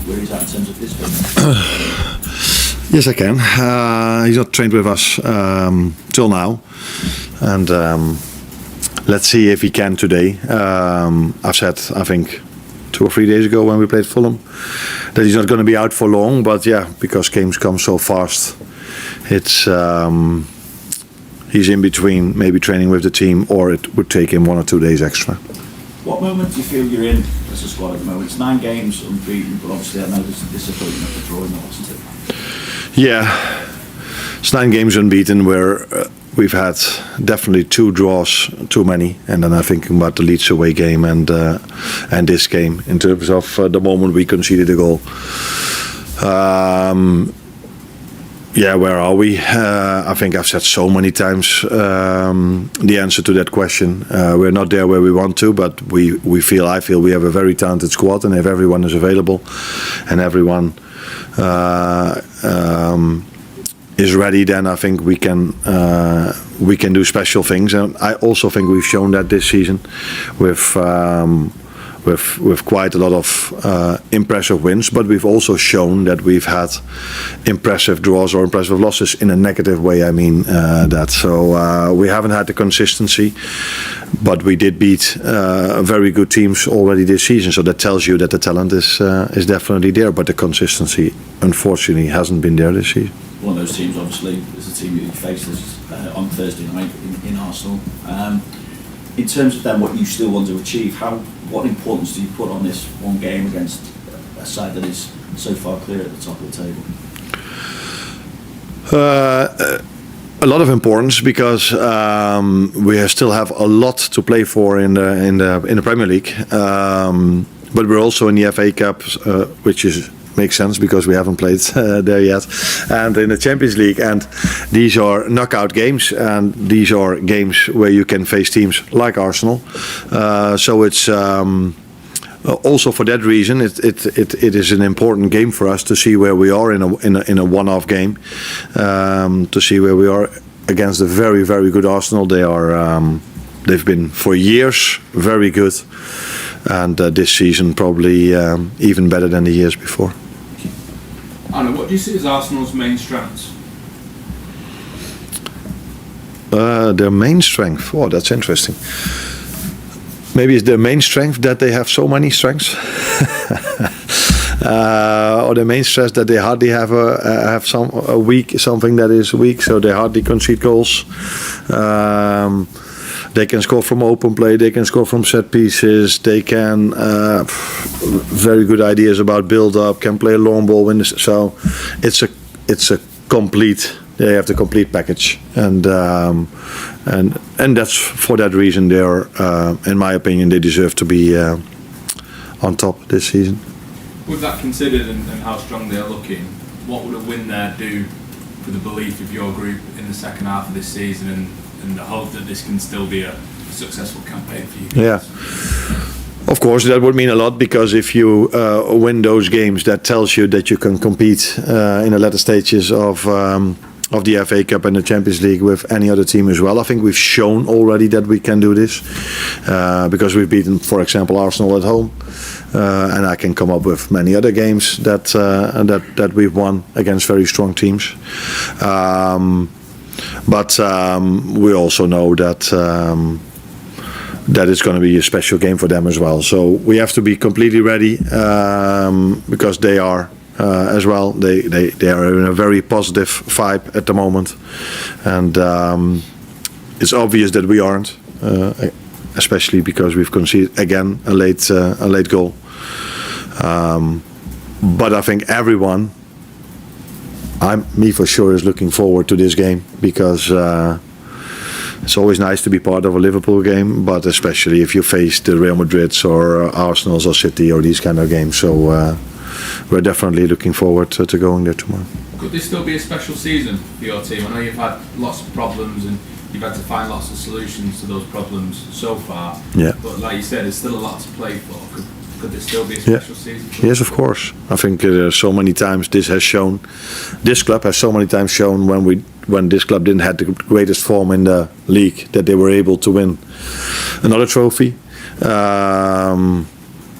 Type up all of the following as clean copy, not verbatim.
where he's at in terms of his fitness? Yes, I can. He's not trained with us till now, and let's see if he can today. I've said, I think, 2 or 3 days ago when we played Fulham, that he's not going to be out for long. But yeah, because games come so fast, it's he's in between, maybe training with the team, or it would take him 1 or 2 days extra. What moment do you feel you're in as a squad at the moment? It's 9 games unbeaten, but obviously I know there's a disappointment of the draw in there, wasn't it? Yeah, it's 9 games unbeaten where we've had definitely 2 draws too many, and then I'm thinking about the Leeds away game and this game in terms of the moment we conceded a goal. Yeah, where are we? I think I've said so many times the answer to that question. We're not there where we want to, but I feel we have a very talented squad, and if everyone is available and everyone is ready, then I think we can do special things. And I also think we've shown that this season with quite a lot of impressive wins, but we've also shown that we've had impressive draws or impressive losses in a negative way. I mean that. So we haven't had the consistency, but we did beat very good teams already this season. So that tells you that the talent is definitely there, but the consistency, unfortunately, hasn't been there this season. One of those teams, obviously, is the team that you faced on Thursday night in Arsenal. In terms of then what you still want to achieve, what importance do you put on this one game against a side that is so far clear at the top of the table? A lot of importance, because we still have a lot to play for in the Premier League, but we're also in the FA Cup, which makes sense because we haven't played there yet, and in the Champions League, and these are knockout games, and these are games where you can face teams like Arsenal. So it's also for that reason it is an important game for us to see where we are in a one-off game, to see where we are against a very, very good Arsenal. They've been for years very good, and this season probably even better than the years before. Anna, what do you see as Arsenal's main strengths? Their main strength? Oh, that's interesting. Maybe it's their main strength that they have so many strengths, or the main strength that they hardly have something that is weak, so they hardly concede goals. They can score from open play, they can score from set pieces, they can very good ideas about build up, can play a long ball. So it's a complete. They have the complete package, and that's for that reason they are, in my opinion, they deserve to be on top this season. With that considered and how strong they are looking, what would a win there do for the belief of your group in the second half of this season, and the hope that this can still be a successful campaign for you guys? Yeah, of course that would mean a lot, because if you win those games, that tells you that you can compete in the latter stages of the FA Cup and the Champions League with any other team as well. I think we've shown already that we can do this, because we've beaten, for example, Arsenal at home, and I can come up with many other games that we've won against very strong teams. But we also know that it's going to be a special game for them as well. So we have to be completely ready, because they are as well. They are in a very positive vibe at the moment, and it's obvious that we aren't, especially because we've conceded again a late goal. But I think everyone, me for sure, is looking forward to this game, because it's always nice to be part of a Liverpool game, but especially if you face the Real Madrids or Arsenals or City or these kind of games. So we're definitely looking forward to going there tomorrow. Could this still be a special season for your team? I know you've had lots of problems and you've had to find lots of solutions to those problems so far. Yeah. But like you said, there's still a lot to play for. Could this still be a special season? Yes, of course. I think so many times this club has so many times shown when this club didn't have the greatest form in the league, that they were able to win another trophy.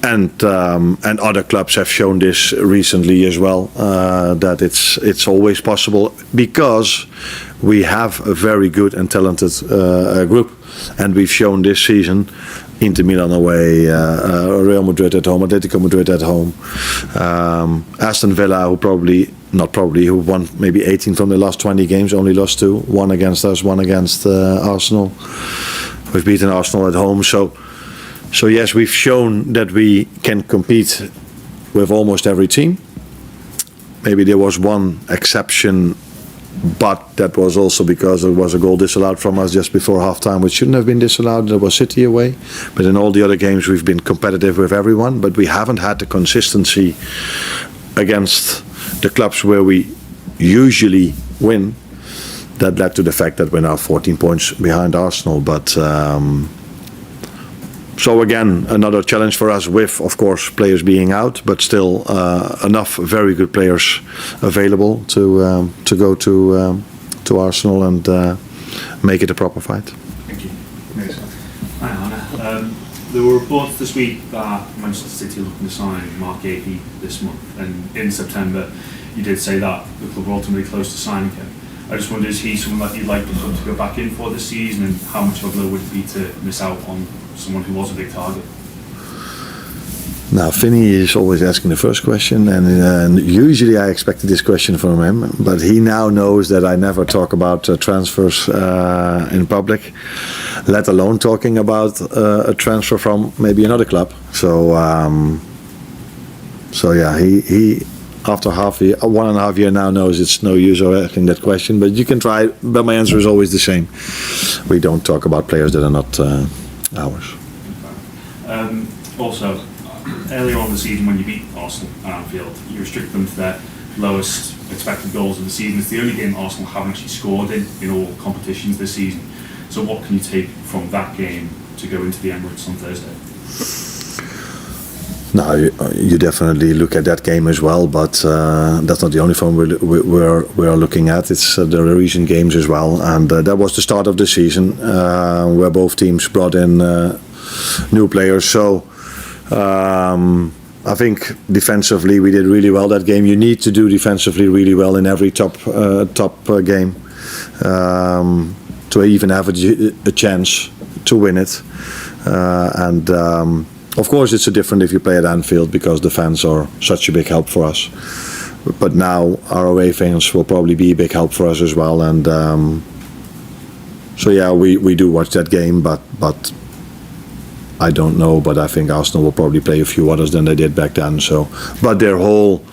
and other clubs have shown this recently as well, that it's always possible because we have a very good and talented group, and we've shown this season. Inter Milan away, Real Madrid at home, Atletico Madrid at home, Aston Villa, who won maybe 18 from the last 20 games, only lost 2, one against us, one against Arsenal. We've beaten Arsenal at home, so yes, we've shown that we can compete with almost every team. Maybe there was one exception, but that was also because there was a goal disallowed from us just before half-time, which shouldn't have been disallowed. That was City away. But in all the other games, we've been competitive with everyone, but we haven't had the consistency against the clubs where we usually win. That led to the fact that we're now 14 points behind Arsenal. But so again, another challenge for us with, of course, players being out, but still enough very good players available to go to Arsenal and make it a proper fight. Thank you. Hi, Anna. There were reports this week that Manchester City are looking to sign Mark Gahey this month, and in September you did say that the club were ultimately close to signing him. I just wonder, is he someone that you'd like the club to go back in for this season, and how much of a blow would it be to miss out on someone who was a big target? Now, Vinny is always asking the first question, and usually I expected this question from him, but he now knows that I never talk about transfers in public, let alone talking about a transfer from maybe another club. So yeah, he after 1.5 years now knows it's no use of asking that question, but you can try, but my answer is always the same. We don't talk about players that are not ours. Also, earlier on the season when you beat Arsenal at Anfield, you restricted them to their lowest expected goals of the season. It's the only game Arsenal haven't actually scored in all competitions this season. So what can you take from that game to go into the Emirates on Thursday? No, you definitely look at that game as well, but that's not the only one we're looking at. It's the recent games as well, and that was the start of the season where both teams brought in new players. So I think defensively we did really well that game. You need to do defensively really well in every top game to even have a chance to win it, and. Of course, it's different if you play at Anfield because the fans are such a big help for us. But now our away fans will probably be a big help for us as well. And so yeah, we do watch that game, but I don't know. But I think Arsenal will probably play a few others than they did back then. So, but their whole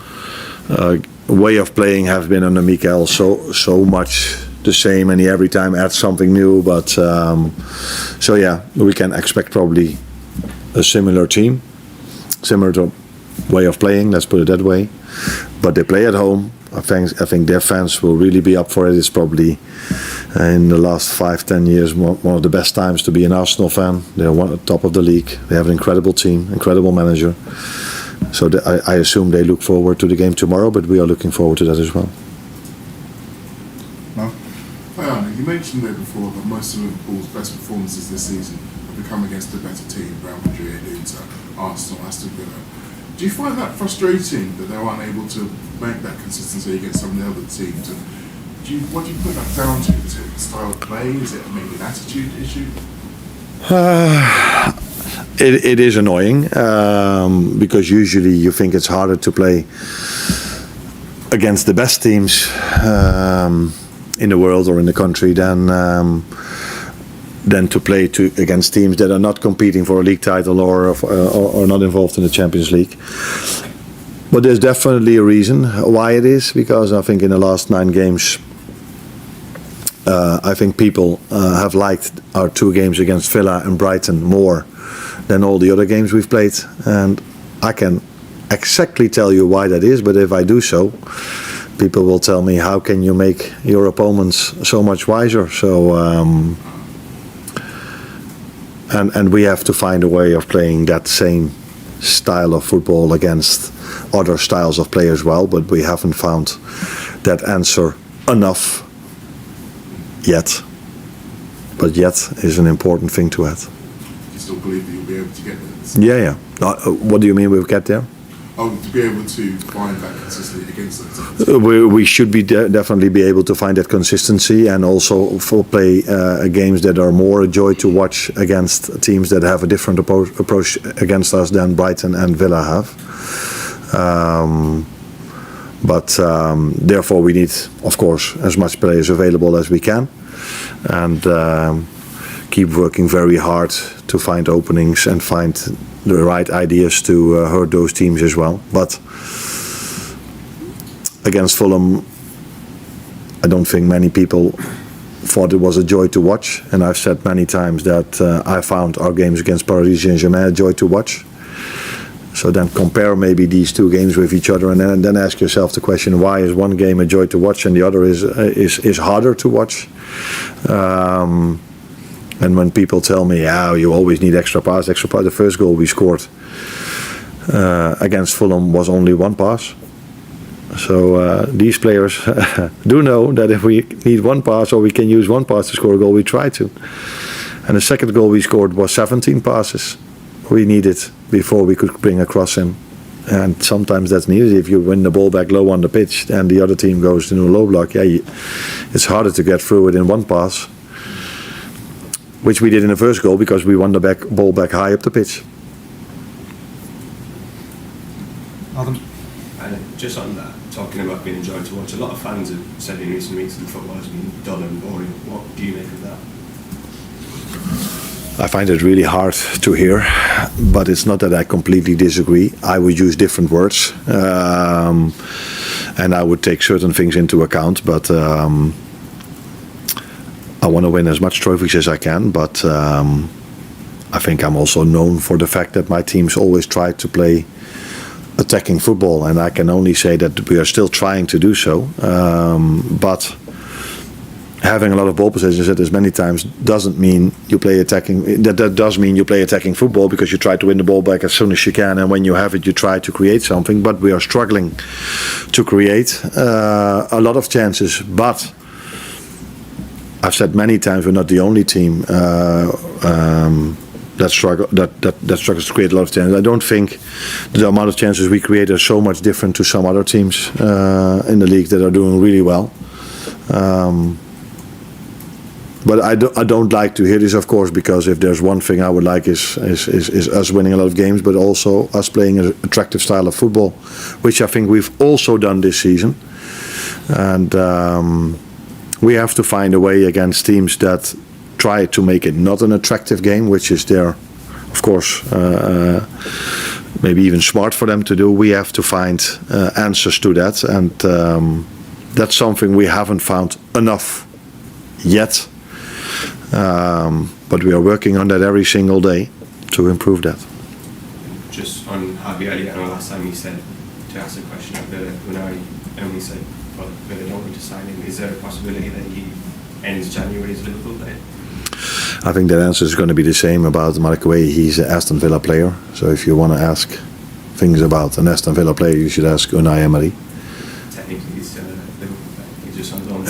way of playing have been under Mikel so much the same, and he every time adds something new. But so yeah, we can expect probably a similar team, similar to way of playing, let's put it that way. But they play at home. I think their fans will really be up for it. It's probably in the last 5-10 years one of the best times to be an Arsenal fan. They're at the top of the league. They have an incredible team, incredible manager. So I assume they look forward to the game tomorrow, but we are looking forward to that as well. Hi Arne, you mentioned there before that most of Liverpool's best performances this season have become against a better team, Real Madrid, Inter, Arsenal, Aston Villa. Do you find that frustrating that they're unable to make that consistency against some of the other teams? And what do you put that down to? Is it style of play? Is it maybe an attitude issue? It is annoying because usually you think it's harder to play against the best teams in the world or in the country than to play against teams that are not competing for a league title or not involved in the Champions League. But there's definitely a reason why it is, because I think in the last 9 games I think people have liked our 2 games against Villa and Brighton more than all the other games we've played, and I can exactly tell you why that is, but if I do so, people will tell me, how can you make your opponents so much wiser? So and we have to find a way of playing that same style of football against other styles of play as well, but we haven't found that answer enough yet. But yet is an important thing to add. You still believe that you'll be able to get there? Yeah. What do you mean we'll get there? To be able to find that consistency against them. We should be definitely be able to find that consistency, and also for play games that are more a joy to watch against teams that have a different approach against us than Brighton and Villa have. Therefore we need, of course, as much players available as we can, and keep working very hard to find openings and find the right ideas to hurt those teams as well. But against Fulham, I don't think many people thought it was a joy to watch, and I've said many times that I found our games against Paris Saint-Germain a joy to watch. So then compare maybe these two games with each other, and then ask yourself the question: why is one game a joy to watch and the other is harder to watch? And when people tell me, you always need extra pass, the first goal we scored against Fulham was only one pass. So these players do know that if we need one pass, or we can use one pass to score a goal, we try to. And the second goal we scored was 17 passes we needed before we could bring a cross in. And sometimes that's needed. If you win the ball back low on the pitch and the other team goes into a low block, it's harder to get through it in one pass. Which we did in the first goal because we won the ball back high up the pitch. Adam? Just on that, talking about being enjoyed to watch, a lot of fans have said in recent weeks that football has been dull and boring. What do you make of that? I find it really hard to hear, but it's not that I completely disagree. I would use different words, and I would take certain things into account, but I want to win as much trophies as I can, but I think I'm also known for the fact that my teams always try to play attacking football, and I can only say that we are still trying to do so. But having a lot of ball possession, said as many times, doesn't mean you play attacking. That does mean you play attacking football, because you try to win the ball back as soon as you can, and when you have it, you try to create something. But we are struggling to create a lot of chances, but I've said many times we're not the only team that struggles to create a lot of chances. I don't think the amount of chances we create are so much different to some other teams in the league that are doing really well. But I don't like to hear this, of course, because if there's one thing I would like is us winning a lot of games, but also us playing an attractive style of football, which I think we've also done this season. And we have to find a way against teams that try to make it not an attractive game, which is their, of course, maybe even smart for them to do. We have to find answers to that, and that's something we haven't found enough yet. But we are working on that every single day to improve that. Just on Harvey earlier, I know last time you said to ask a question of Villa, when I only said, well, Villa don't want to sign him. Is there a possibility that he ends January as Liverpool player? I think that answer is going to be the same about Mark Way. He's an Aston Villa player. So if you want to ask things about an Aston Villa player, you should ask Unai Emery. Technically, he's still a Liverpool player. He's just on his own.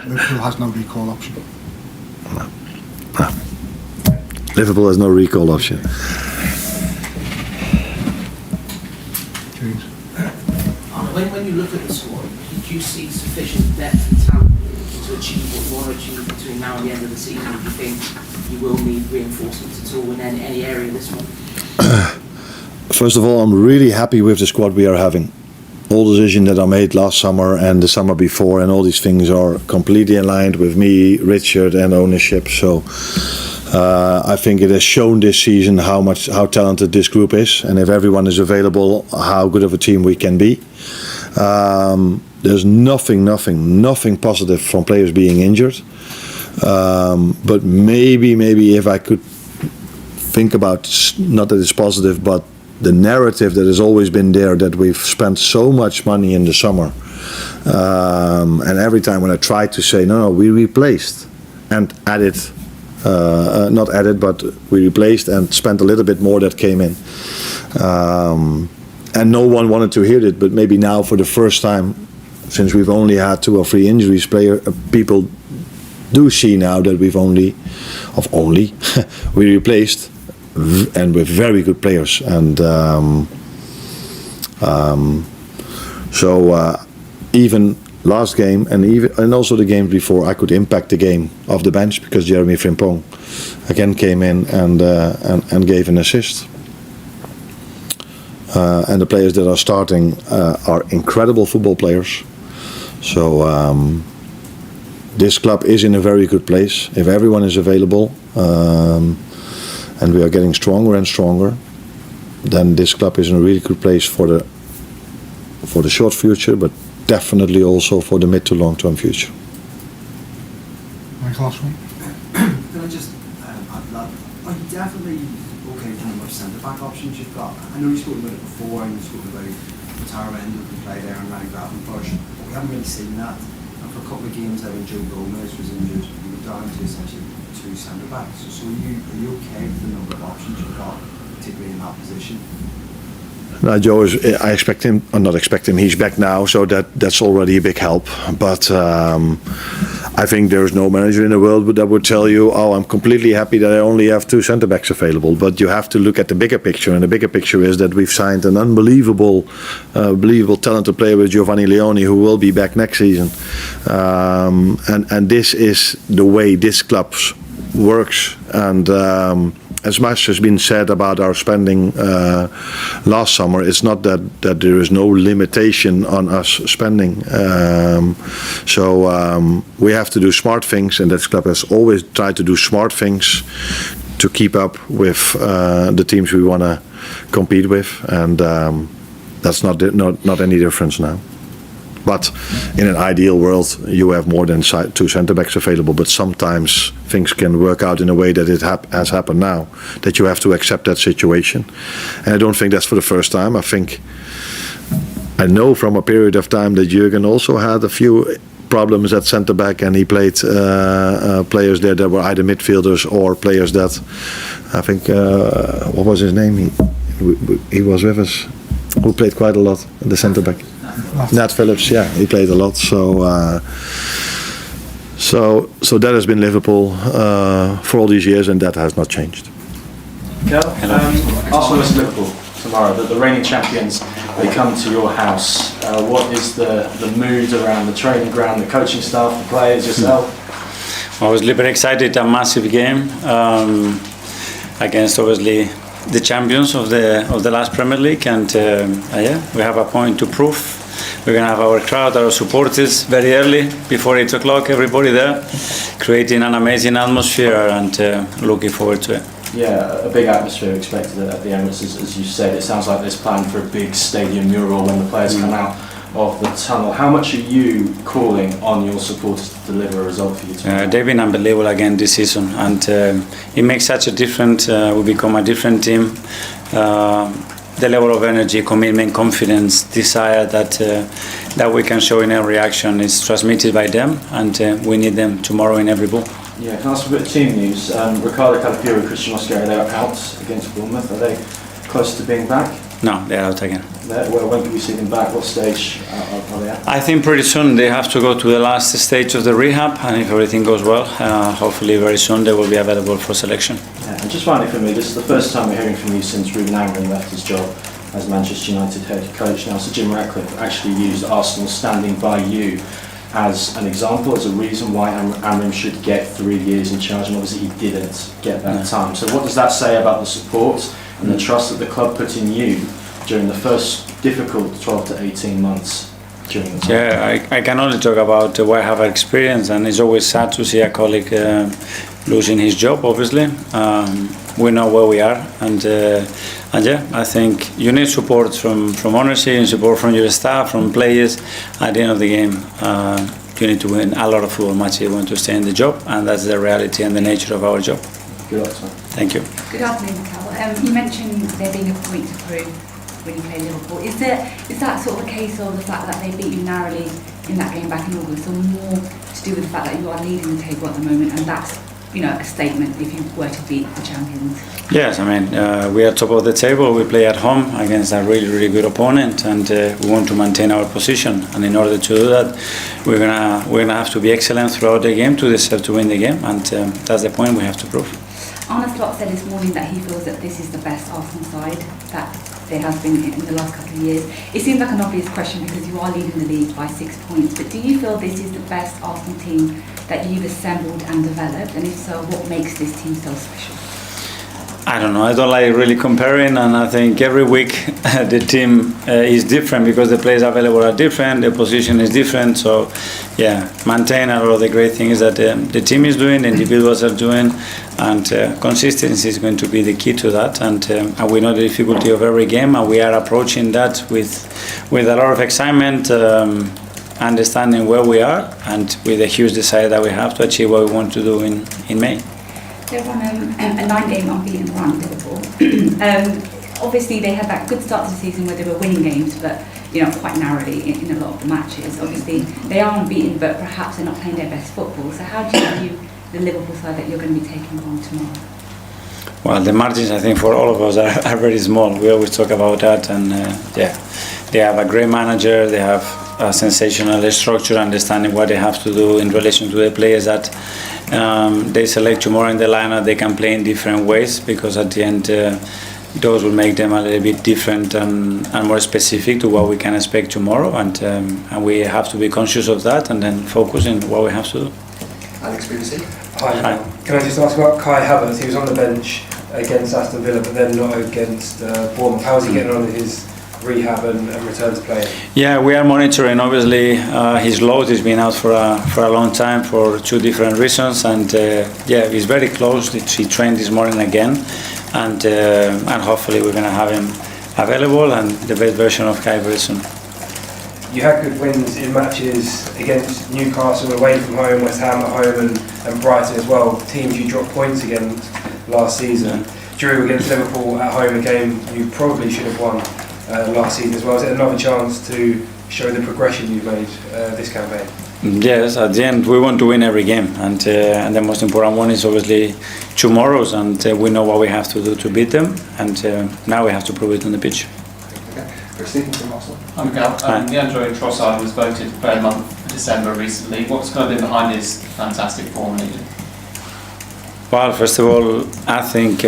Liverpool has no recall option. No. Liverpool has no recall option. James? When you look at the squad, do you see sufficient depth and talent to achieve what you want to achieve between now and the end of the season? Do you think you will need reinforcements at all in any area this month? First of all, I'm really happy with the squad we are having. All decisions that are made last summer and the summer before, and all these things are completely aligned with me, Richard, and ownership. So I think it has shown this season how talented this group is, and if everyone is available, how good of a team we can be. There's nothing positive from players being injured. But maybe if I could think about, not that it's positive, but the narrative that has always been there, that we've spent so much money in the summer, and every time when I tried to say no, we replaced and added, not added, but we replaced and spent a little bit more that came in, and no one wanted to hear it. But maybe now, for the first time since we've only had 2 or 3 injuries, people do see now that we replaced and with very good players. And so even last game and also the game before, I could impact the game off the bench because Jeremy Frimpong again came in and gave an assist. And the players that are starting are incredible football players. So this club is in a very good place. If everyone is available and we are getting stronger and stronger, then this club is in a really good place for the short future, but definitely also for the mid to long term future. Michael, last one. Can I just add that? Are you definitely okay with the number of centre-back options you've got? I know you spoke about it before, and you spoke about Tarrant who can play there and Ryan Gravenberch, but we haven't really seen that. And for a couple of games there when Joe Gomez was injured, we were down to essentially 2 centre-backs. So are you okay with the number of options you've got, particularly in that position? No, Joe is. I expect him, or not expect him. He's back now, so that's already a big help. But I think there is no manager in the world that would tell you, "Oh, I'm completely happy that I only have 2 centre backs available." But you have to look at the bigger picture, and the bigger picture is that we've signed an unbelievable, talented player with Giovanni Leoni, who will be back next season. And this is the way this club works. And as much has been said about our spending last summer, it's not that there is no limitation on us spending. So we have to do smart things, and this club has always tried to do smart things to keep up with the teams we want to compete with, and that's not any difference now. But in an ideal world, you have more than 2 centre-backs available. But sometimes things can work out in a way that it has happened now, that you have to accept that situation. And I don't think that's for the first time. I know from a period of time that Jurgen also had a few problems at centre-back, and he played players there that were either midfielders or players that, I think, what was his name? He was with us, who played quite a lot, the centre-back. Nat Phillips, yeah, he played a lot. So that has been Liverpool for all these years, and that has not changed. Arsenal vs Liverpool tomorrow. The reigning champions, they come to your house. What is the mood around the training ground, the coaching staff, the players, yourself? I was very excited. A massive game against obviously the champions of the last Premier League, and yeah, we have a point to prove. We're going to have our crowd, our supporters, very early, before 8 o'clock, everybody there, creating an amazing atmosphere, and looking forward to it. Yeah, a big atmosphere expected at the Emirates, as you said. It sounds like there's planned for a big stadium mural when the players come out of the tunnel. How much are you calling on your supporters to deliver a result for you tomorrow? They've been unbelievable again this season, and it makes such a difference. We become a different team. The level of energy, commitment, confidence, desire that we can show in every action is transmitted by them, and we need them tomorrow in every ball. Yeah, can I ask a bit of team news? Ricardo Calafiori and Christian Mosquera, they are out against Bournemouth. Are they close to being back? No, they're out again. When can we see them back? What stage are they at? I think pretty soon they have to go to the last stage of the rehab, and if everything goes well, hopefully very soon they will be available for selection. Yeah, and just finally for me, this is the first time we're hearing from you since Ruben Amorim left his job as Manchester United head coach. Now, Sir Jim Ratcliffe actually used Arsenal standing by you as an example, as a reason why Amorim should get 3 years in charge, and obviously he didn't get that time. So what does that say about the support and the trust that the club put in you during the first difficult 12 to 18 months during the time? Yeah, I can only talk about what I have experienced, and it's always sad to see a colleague losing his job, obviously. We know where we are, and yeah, I think you need support from ownership, and support from your staff, from players. At the end of the game, you need to win a lot of football matches if you want to stay in the job, and that's the reality and the nature of our job. Good luck, sir. Thank you. Good afternoon, Cal. You mentioned there being a point to prove when you play Liverpool. Is that sort of a case of the fact that they beat you narrowly in that game back in August, or more to do with the fact that you are leading the table at the moment, and that's, you know, a statement if you were to beat the champions? Yes, I mean, we are top of the table. We play at home against a really, really good opponent, and we want to maintain our position. And in order to do that, we're gonna have to be excellent throughout the game to deserve to win the game, and that's the point we have to prove. Arne Slot said this morning that he feels that this is the best Arsenal side that there has been in the last couple of years. It seems like an obvious question because you are leading the league by 6 points, but do you feel this is the best Arsenal team that you've assembled and developed? And if so, what makes this team so special? I don't know. I don't like really comparing, and I think every week the team is different because the players available are different, the position is different. So, yeah, maintain a lot of the great things that the team is doing, the individuals are doing, and consistency is going to be the key to that. And we know the difficulty of every game, and we are approaching that with a lot of excitement, understanding where we are, and with a huge desire that we have to achieve what we want to do in May. They're on a 9-game unbeaten run, Liverpool. Obviously, they had that good start to the season where they were winning games, but quite narrowly in a lot of the matches. Obviously, they are unbeaten, but perhaps they're not playing their best football. So how do you view the Liverpool side that you're going to be taking on tomorrow? Well, the margins, I think, for all of us are very small. We always talk about that, and they have a great manager. They have a sensational structure, understanding what they have to do in relation to the players that they select tomorrow in the lineup. They can play in different ways because at the end, those will make them a little bit different and more specific to what we can expect tomorrow. And we have to be conscious of that and then focus on what we have to do. Alex, BBC. Hi. Can I just ask about Kai Havertz? He was on the bench against Aston Villa, but then not against Bournemouth. How is he getting on with his rehab and return to play? Yeah, we are monitoring. Obviously, his load has been out for a long time for 2 different reasons, and he's very close. He trained this morning again, and hopefully we're going to have him available and the best version of Kai very soon. You had good wins in matches against Newcastle away from home, West Ham at home, and Brighton as well. Teams you dropped points against last season. Drew against Liverpool at home, a game you probably should have won last season as well. Is it another chance to show the progression you've made this campaign? Yes, at the end we want to win every game, and the most important one is obviously tomorrow's, and we know what we have to do to beat them, and now we have to prove it on the pitch. Stephen from Arsenal. Hi Miguel. Leandro Trossard was voted Player of the Month for December recently. What's kind of been behind his fantastic form lately? Well, first of all, I think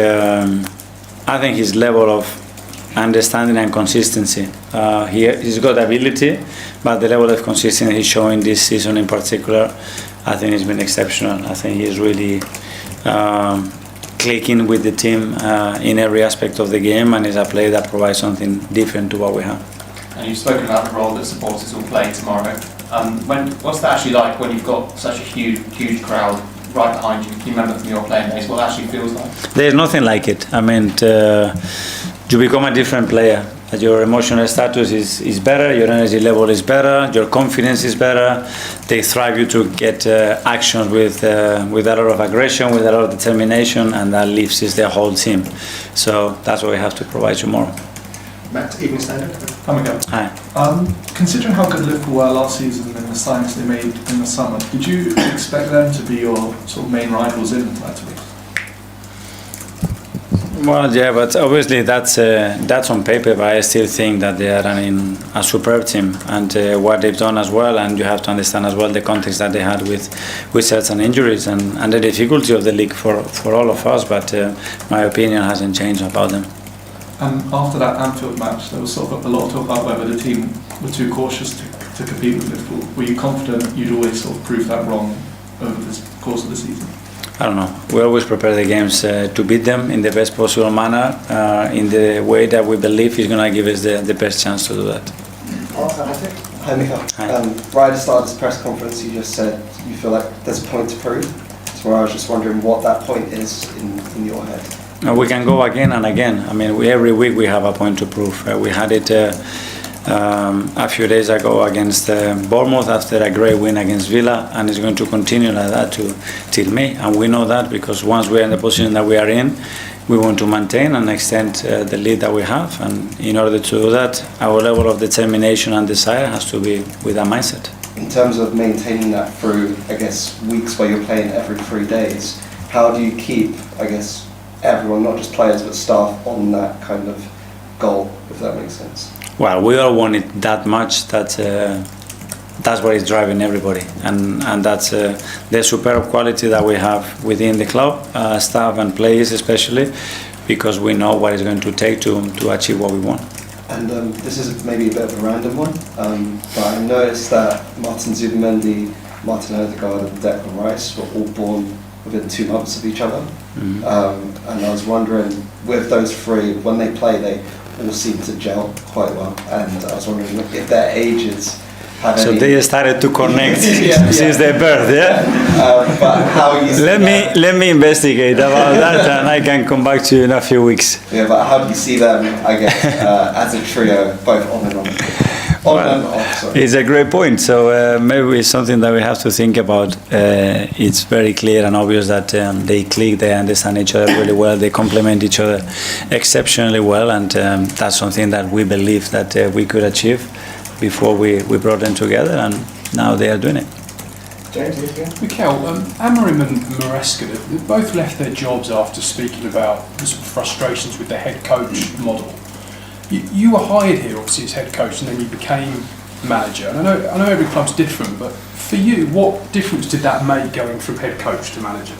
his level of understanding and consistency. He's got ability, but the level of consistency he's showing this season in particular, I think has been exceptional. I think he's really clicking with the team in every aspect of the game, and is a player that provides something different to what we have. And you've spoken about the role that supporters will play tomorrow. What's that actually like when you've got such a huge crowd right behind you? Can you remember from your playing days what it actually feels like? There's nothing like it. I mean, you become a different player. Your emotional status is better, your energy level is better, your confidence is better. They thrive you to get actions with a lot of aggression, with a lot of determination, and that lifts the whole team. So that's what we have to provide tomorrow. Matt, Evening Standard. Hi Miguel. Hi. Considering how good Liverpool were last season and the signings they made in the summer, did you expect them to be your sort of main rivals in the title? Well, yeah, but obviously that's on paper, but I still think that they are running a superb team, and what they've done as well, and you have to understand as well the context that they had with certain injuries and the difficulty of the league for all of us, but my opinion hasn't changed about them. And after that Anfield match, there was sort of a lot of talk about whether the team were too cautious to compete with Liverpool. Were you confident you'd always sort of prove that wrong over the course of the season? I don't know. We always prepare the games to beat them in the best possible manner, in the way that we believe is going to give us the best chance to do that. Hi, Michael. Right at the start of this press conference, you just said you feel like there's a point to prove. So I was just wondering what that point is in your head. We can go again and again. I mean, every week we have a point to prove. We had it a few days ago against Bournemouth after a great win against Villa, and it's going to continue like that till May. And we know that because once we're in the position that we are in, we want to maintain and extend the lead that we have. And in order to do that, our level of determination and desire has to be with that mindset. In terms of maintaining that through, I guess, weeks where you're playing every 3 days, how do you keep, I guess, everyone, not just players but staff, on that kind of goal, if that makes sense? Well, we all want it that much that that's what is driving everybody, and that's the superb quality that we have within the club, staff and players especially, because we know what it's going to take to achieve what we want. And this is maybe a bit of a random one, but I noticed that Martin Zubimendi, Martin Odegaard and Declan Rice were all born within 2 months of each other. Mm-hmm. And I was wondering, with those three, when they play, they all seem to gel quite well. And I was wondering if their ages have So any... they started to connect since their birth, yeah? But how you see let me investigate about that, and I can come back to you in a few weeks. Yeah, but how do you see them, I guess, as a trio, both on and on? And off, sorry. It's a great point. So maybe it's something that we have to think about. It's very clear and obvious that they click, they understand each other really well, they complement each other exceptionally well, and that's something that we believe that we could achieve before we brought them together, and now they are doing it. Mikel, Amorim and Maresca, they both left their jobs after speaking about the sort of frustrations with the head coach model. You were hired here, obviously, as head coach, and then you became manager. And I know every club's different, but for you, what difference did that make going from head coach to manager?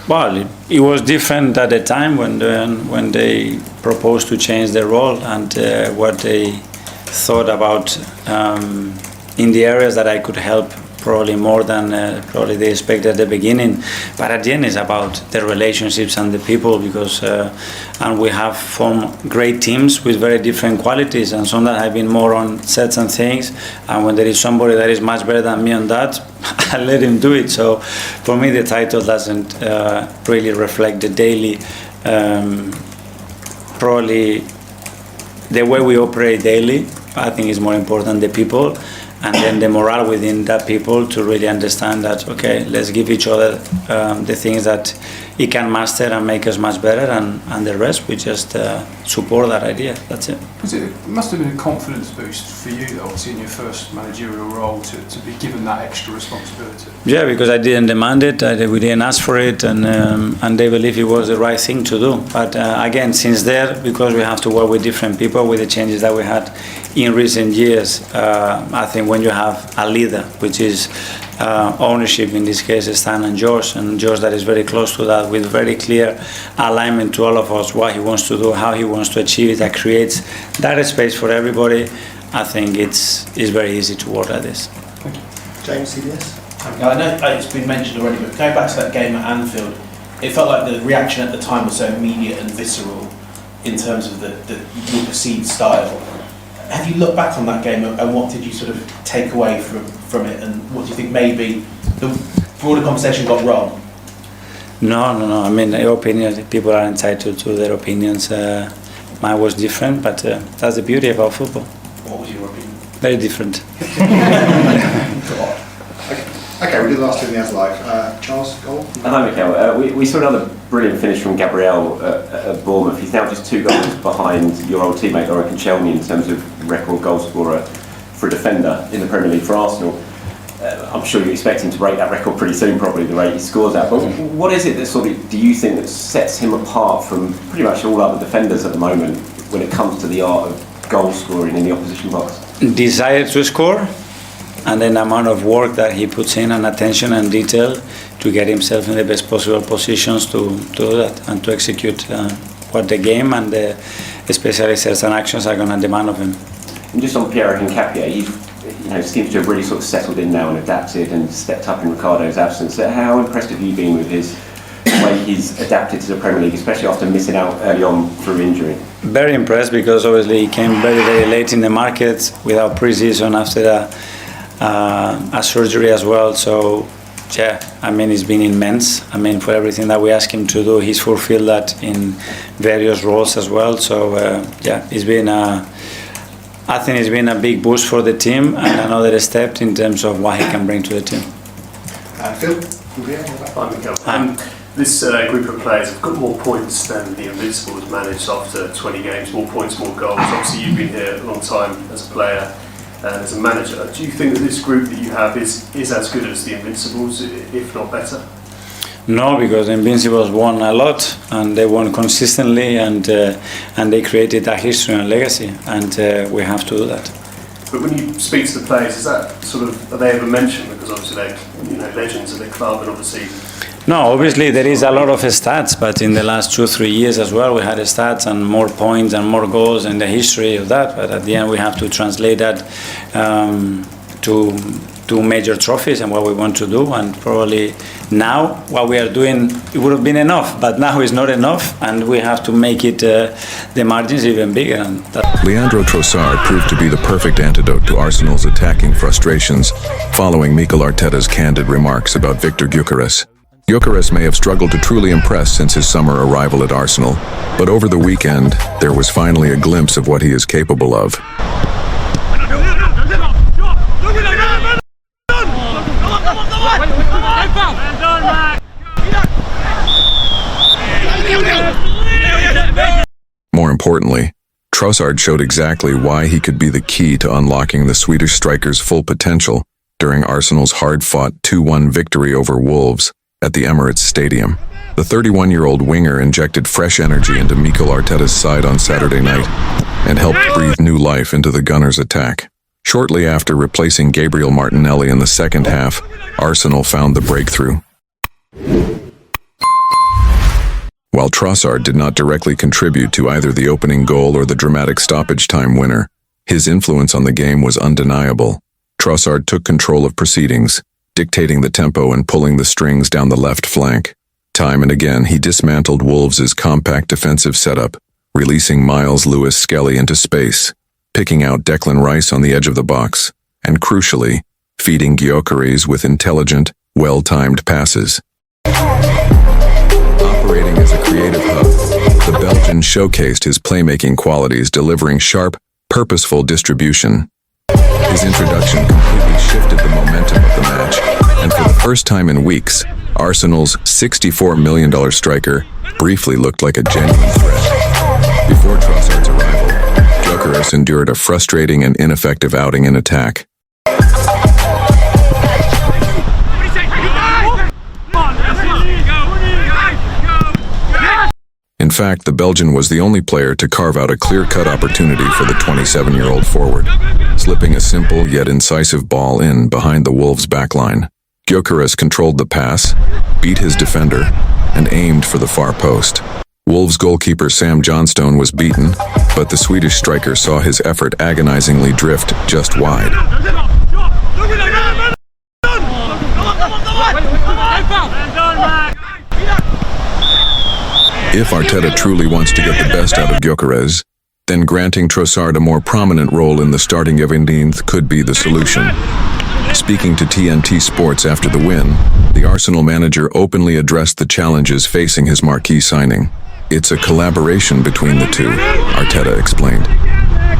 Well, it was different at the time when they proposed to change their role and what they thought about in the areas that I could help probably more than probably they expected at the beginning. But at the end, it's about the relationships and the people, because and we have formed great teams with very different qualities, and some that have been more on sets and things. And when there is somebody that is much better than me on that, I let him do it. So for me, the title doesn't really reflect the daily, probably the way we operate daily. I think is more important the people, and then the morale within that people to really understand that, okay, let's give each other the things that he can master and make us much better, and the rest we just support that idea. That's it. It must have been a confidence boost for you, though, obviously in your first managerial role, to be given that extra responsibility. Yeah, because I didn't demand it, we didn't ask for it, and they believe it was the right thing to do. But again, since there, because we have to work with different people, with the changes that we had in recent years, I think when you have a leader, which is ownership, in this case Stan and George that is very close to that, with very clear alignment to all of us, what he wants to do, how he wants to achieve it, that creates that space for everybody. I think it's very easy to work like this. Thank you. James, CBS? I know it's been mentioned already, but going back to that game at Anfield, it felt like the reaction at the time was so immediate and visceral in terms of your perceived style. Have you looked back on that game, and what did you sort of take away from it, and what do you think maybe the broader conversation got wrong? No. I mean, your opinion, people are entitled to their opinions. Mine was different, but that's the beauty about football. What was your opinion? Very different. Okay, we did the last two in the As Live. Charles, goal? Hi, Mikel. We saw another brilliant finish from Gabriel at Bournemouth. He's now just 2 goals behind your old teammate Orica Chelney in terms of record goal scorer for a defender in the Premier League for Arsenal. I'm sure you expect him to break that record pretty soon, probably, the rate he scores at. But what is it that sort of, do you think, that sets him apart from pretty much all other defenders at the moment when it comes to the art of goal scoring in the opposition box? Desire to score, and then the amount of work that he puts in, and attention and detail to get himself in the best possible positions to do that and to execute what the game and especially certain actions are going to demand of him. And just on Pierre Hincapié, he seems to have really sort of settled in now and adapted and stepped up in Ricardo's absence. So how impressed have you been with his way he's adapted to the Premier League, especially after missing out early on through injury? Very impressed, because obviously he came very, very late in the market without pre-season after a surgery as well. So yeah, I mean, it's been immense. I mean, for everything that we ask him to do, he's fulfilled that in various roles as well. So yeah, it's been I think it's been a big boost for the team and another step in terms of what he can bring to the team. Phil? Hi, Mikel. This group of players have got more points than the Invincibles managed after 20 games, more points, more goals. Obviously, you've been here a long time as a player and as a manager. Do you think that this group that you have is as good as the Invincibles, if not better? No, because the Invincibles won a lot, and they won consistently, and they created a history and legacy, and we have to do that. But when you speak to the players, is that sort of, are they ever mentioned? Because obviously they're legends of their club, and obviously. No, obviously there is a lot of stats, but in the last 2-3 years as well, we had stats and more points and more goals in the history of that. But at the end, we have to translate that to major trophies and what we want to do. And probably now what we are doing, it would have been enough, but now it's not enough, and we have to make it the margins even bigger. And Leandro Trossard proved to be the perfect antidote to Arsenal's attacking frustrations following Mikel Arteta's candid remarks about Victor Gyökeres. Gyökeres may have struggled to truly impress since his summer arrival at Arsenal, but over the weekend, there was finally a glimpse of what he is capable of. More importantly, Trossard showed exactly why he could be the key to unlocking the Swedish striker's full potential during Arsenal's hard-fought 2-1 victory over Wolves at the Emirates Stadium. The 31-year-old winger injected fresh energy into Mikel Arteta's side on Saturday night and helped breathe new life into the Gunners' attack. Shortly after replacing Gabriel Martinelli in the second half, Arsenal found the breakthrough. While Trossard did not directly contribute to either the opening goal or the dramatic stoppage time winner, his influence on the game was undeniable. Trossard took control of proceedings, dictating the tempo and pulling the strings down the left flank. Time and again, he dismantled Wolves' compact defensive setup, releasing Miles Lewis-Skelly into space, picking out Declan Rice on the edge of the box, and crucially, feeding Gyökeres with intelligent, well-timed passes. Operating as a creative hub, the Belgian showcased his playmaking qualities, delivering sharp, purposeful distribution. His introduction completely shifted the momentum of the match, and for the first time in weeks, Arsenal's $64 million striker briefly looked like a genuine threat. Before Trossard's arrival, Gyökeres endured a frustrating and ineffective outing in attack. In fact, the Belgian was the only player to carve out a clear-cut opportunity for the 27-year-old forward, slipping a simple yet incisive ball in behind the Wolves' backline. Gyökeres controlled the pass, beat his defender, and aimed for the far post. Wolves goalkeeper Sam Johnstone was beaten, but the Swedish striker saw his effort agonizingly drift just wide. If Arteta truly wants to get the best out of Gyökeres, then granting Trossard a more prominent role in the starting 11th could be the solution. Speaking to TNT Sports after the win, the Arsenal manager openly addressed the challenges facing his marquee signing. "It's a collaboration between the two," Arteta explained.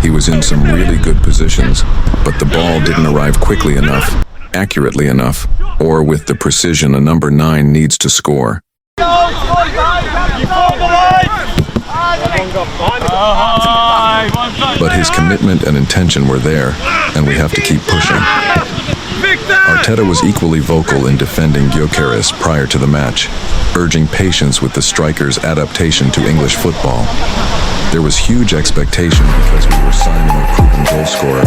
"He was in some really good positions, but the ball didn't arrive quickly enough, accurately enough, or with the precision a number 9 needs to score." But his commitment and intention were there, and we have to keep pushing. Arteta was equally vocal in defending Gyökeres prior to the match, urging patience with the striker's adaptation to English football. There was huge expectation because we were signing a proven goal scorer,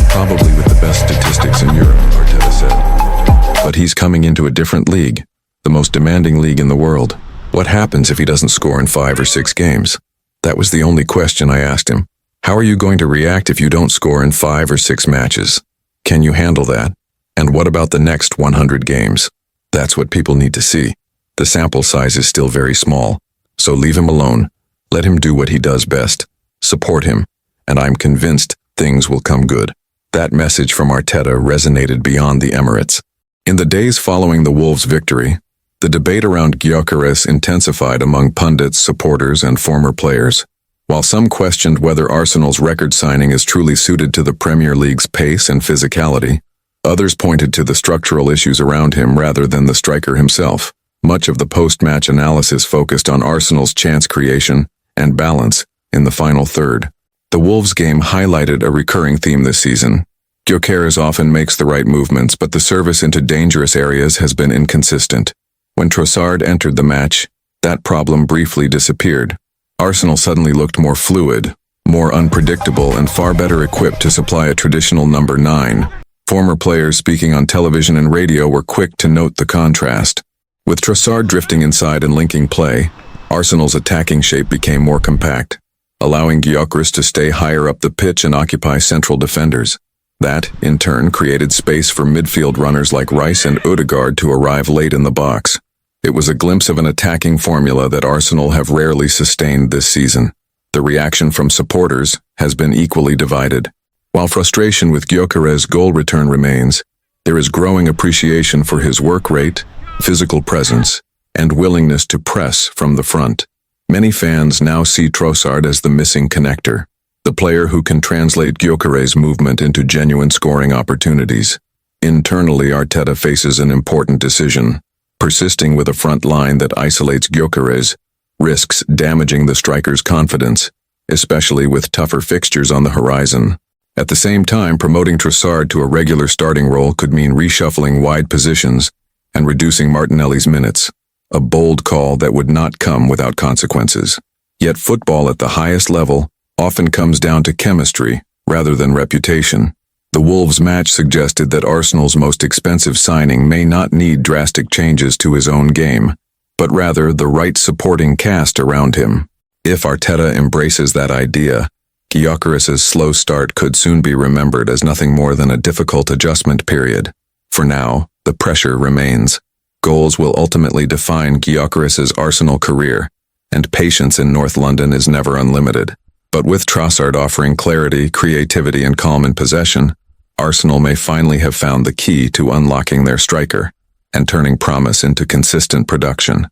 probably with the best statistics in Europe, Arteta said. But he's coming into a different league, the most demanding league in the world. What happens if he doesn't score in 5 or 6 games? That was the only question I asked him. How are you going to react if you don't score in 5 or 6 matches? Can you handle that? And what about the next 100 games? That's what people need to see. The sample size is still very small, so leave him alone. Let him do what he does best. Support him, and I'm convinced things will come good. That message from Arteta resonated beyond the Emirates. In the days following the Wolves' victory, the debate around Gyökeres intensified among pundits, supporters, and former players. While some questioned whether Arsenal's record signing is truly suited to the Premier League's pace and physicality, others pointed to the structural issues around him rather than the striker himself. Much of the post-match analysis focused on Arsenal's chance creation and balance in the final third. The Wolves game highlighted a recurring theme this season. Gyökeres often makes the right movements, but the service into dangerous areas has been inconsistent. When Trossard entered the match, that problem briefly disappeared. Arsenal suddenly looked more fluid, more unpredictable and far better equipped to supply a traditional number 9. Former players speaking on television and radio were quick to note the contrast. With Trossard drifting inside and linking play, Arsenal's attacking shape became more compact, allowing Gyökeres to stay higher up the pitch and occupy central defenders. That, in turn, created space for midfield runners like Rice and Ødegaard to arrive late in the box. It was a glimpse of an attacking formula that Arsenal have rarely sustained this season. The reaction from supporters has been equally divided. While frustration with Gyökeres' goal return remains, there is growing appreciation for his work rate, physical presence, and willingness to press from the front. Many fans now see Trossard as the missing connector, the player who can translate Gyökeres' movement into genuine scoring opportunities. Internally, Arteta faces an important decision. Persisting with a front line that isolates Gyökeres risks damaging the striker's confidence, especially with tougher fixtures on the horizon. At the same time, promoting Trossard to a regular starting role could mean reshuffling wide positions and reducing Martinelli's minutes, a bold call that would not come without consequences. Yet football at the highest level often comes down to chemistry rather than reputation. The Wolves match suggested that Arsenal's most expensive signing may not need drastic changes to his own game, but rather the right supporting cast around him. If Arteta embraces that idea, Gyökeres' slow start could soon be remembered as nothing more than a difficult adjustment period. For now, the pressure remains. Goals will ultimately define Gyökeres' Arsenal career, and patience in North London is never unlimited. But with Trossard offering clarity, creativity, and calm in possession, Arsenal may finally have found the key to unlocking their striker and turning promise into consistent production.